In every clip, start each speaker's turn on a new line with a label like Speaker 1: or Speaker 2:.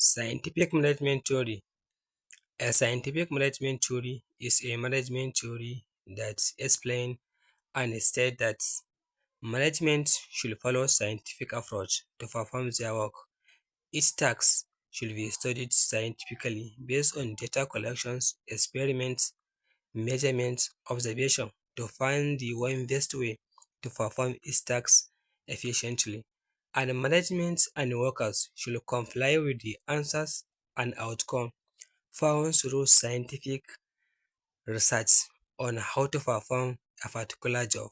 Speaker 1: Scientific management theory. A scientific management theory is a management theory that explains and states that management should follow scientific approach to perform their work. Each task should be studied scientifically based on data collections, experiments, measurements, observation to find the one best way to perform each task efficiently. And management and workers should comply with the answers and outcome found through scientific research on how to perform a particular job.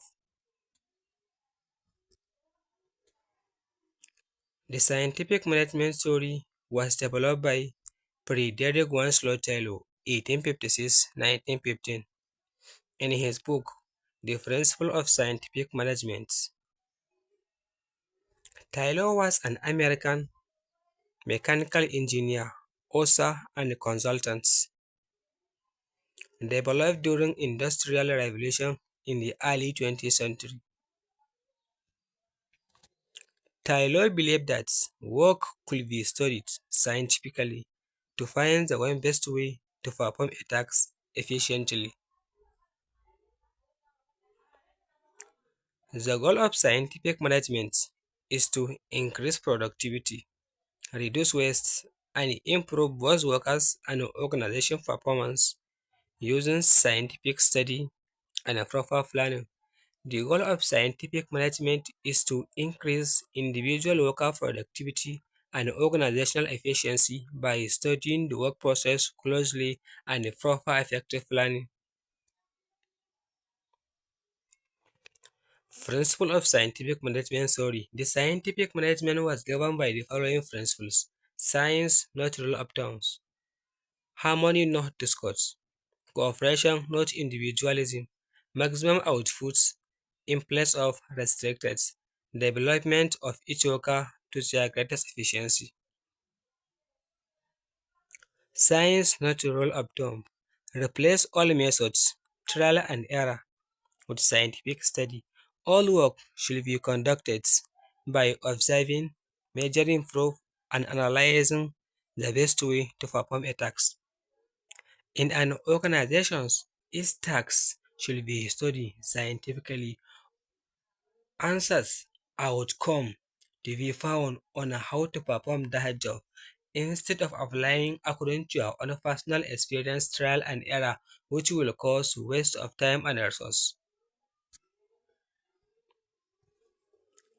Speaker 1: The scientific management theory was developed by Frederick Winslow Taylor (1856–1915) in his book The Principle of Scientific Management. Taylor was an American mechanical engineer, author, and consultant, developed during Industrial Revolution in the early 20th century. Taylor believed that work could be studied scientifically to find the one best way to perform a task efficiently. The goal of scientific management is to increase productivity, reduce waste, and improve both workers' and organization performance using scientific study and proper planning. The goal of scientific management is to increase individual worker productivity and organizational efficiency by studying the work process closely and proper effective planning. Principle of scientific management theory. The scientific management was governed by the following principles: science, not rule of thumbs; harmony, not discords; cooperation, not individualism; maximum output in place of restricted; development of each worker to their greatest efficiency. Science, not rule of thumb. Replace all methods, trial and error, with scientific study. All work should be conducted by observing, measuring proof, and analyzing the best way to perform a task. In an organization, each task should be studied scientifically. Answers, outcome to be found on how to perform that job instead of applying according to your own personal experience, trial and error, which will cause waste of time and resource.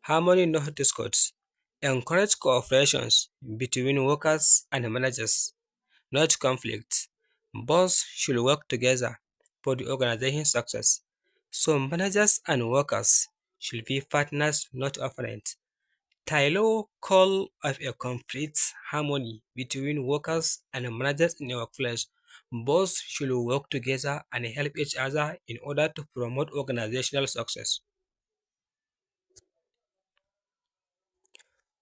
Speaker 1: Harmony, not discords. Encourage cooperations between workers and managers, not conflict. Both should work together for the organization's success. So managers and workers should be partners, not opponents. Taylor called of a complete harmony between workers and managers in a workplace. Both should work together and help each other in order to promote organizational success.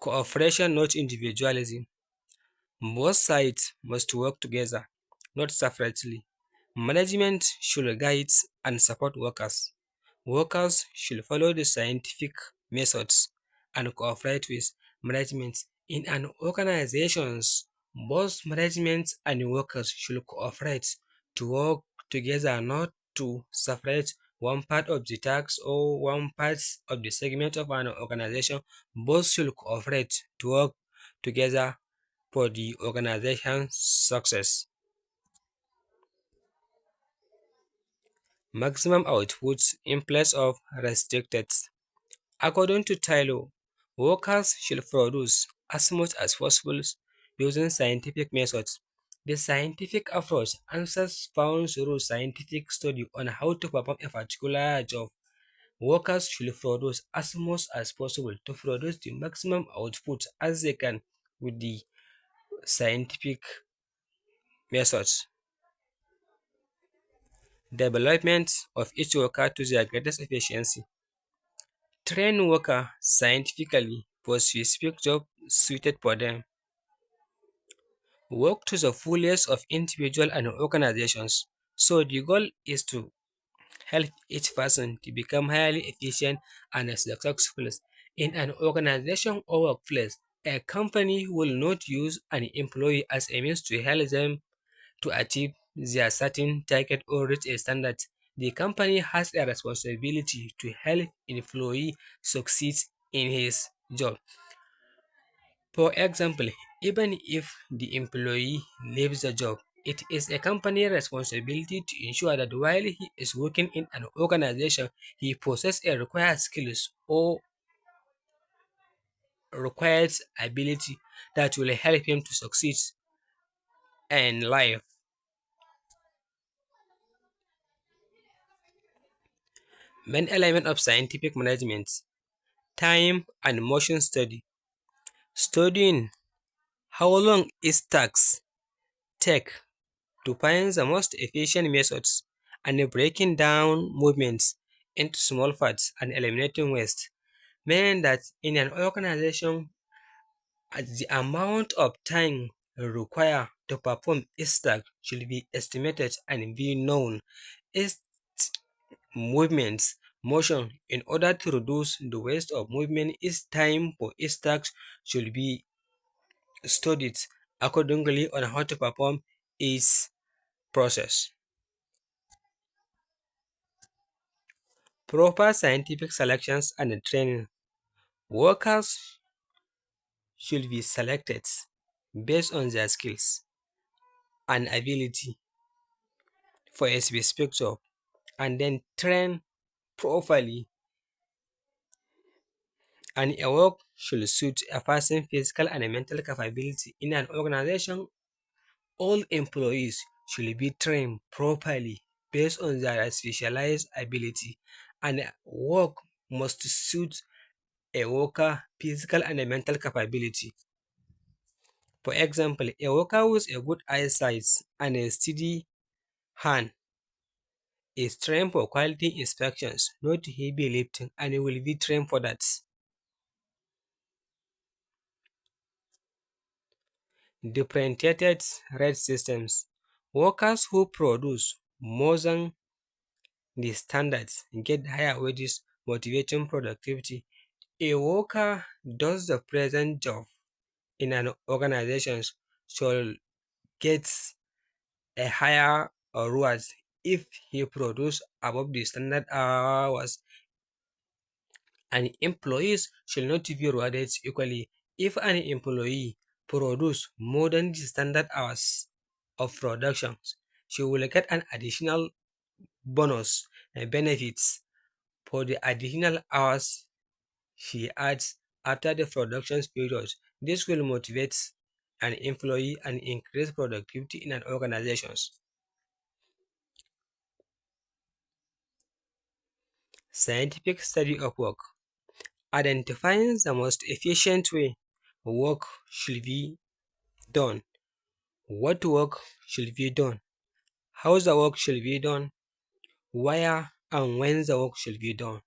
Speaker 1: Cooperation, not individualism. Both sides must work together, not separately. Management should guide and support workers. Workers should follow the scientific methods and cooperate with management. In an organization, both management and workers should cooperate to work together, not to separate one part of the task or one part of the segment of an organization. Both should cooperate to work together for the organization's success. Maximum output in place of restricted. According to Taylor, workers should produce as much as possible using scientific methods. The scientific approach answers found through scientific study on how to perform a particular job. Workers should produce as much as possible to produce the maximum output as they can with the scientific methods. Development of each worker to their greatest efficiency. Train worker scientifically for specific job suited for them. Work to the fullest of individual and organizations. So the goal is to help each person to become highly efficient and successful in an organization or workplace. A company will not use an employee as a means to help them to achieve their certain target or reach a standard. The company has a responsibility to help employee succeed in his job. For example, even if the employee leaves the job, it is a company responsibility to ensure that while he is working in an organization, he possesses a required skills or required ability that will help him to succeed in life. Main element of scientific management: time and motion study. Studying how long each task take to find the most efficient methods and breaking down movements into small parts and eliminating waste, meaning that in an organization, the amount of time required to perform each task should be estimated and be known. Each movements motion in order to reduce the waste of movement, each time for each task should be studied accordingly on how to perform each process. Proper scientific selections and training. Workers should be selected based on their skills and ability for a specific job and then train properly. And a work should suit a person's physical and mental capability. In an organization, all employees should be trained properly based on their specialized ability, and work must suit a worker physical and mental capability. For example, a worker with a good eyesight and a steady hand is trained for quality inspections, not heavy lifting, and will be trained for that. Differentiated rate systems. Workers who produce more than the standards get higher wages, motivating productivity. A worker does the present job in an organization should get a higher rewards if he produce above the standard hours, and employees should not be rewarded equally. If an employee produce more than the standard hours of production, she will get an additional bonus and benefits for the additional hours she adds after the production period. This will motivate an employee and increase productivity in an organization. Scientific study of work. Identifying the most efficient way work should be done, what work should be done, how the work should be done, where and when the work should be done.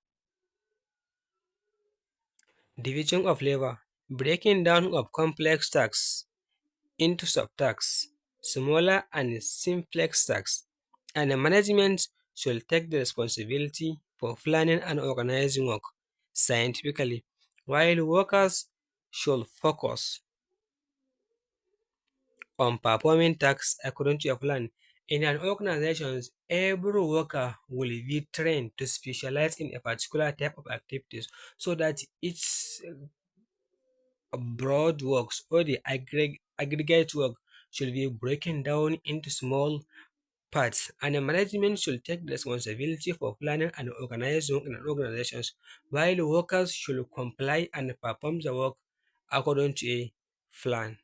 Speaker 1: Division of labor. Breaking down of complex tasks into subtasks, smaller and simplex tasks, and the management should take the responsibility for planning and organizing work scientifically, while workers should focus on performing tasks according to a plan. In an organization, every worker will be trained to specialize in a particular type of activities so that each broad works or the aggregate work should be broken down into small parts, and the management should take the responsibility for planning and organizing in organizations, while workers should comply and perform the work according to a plan.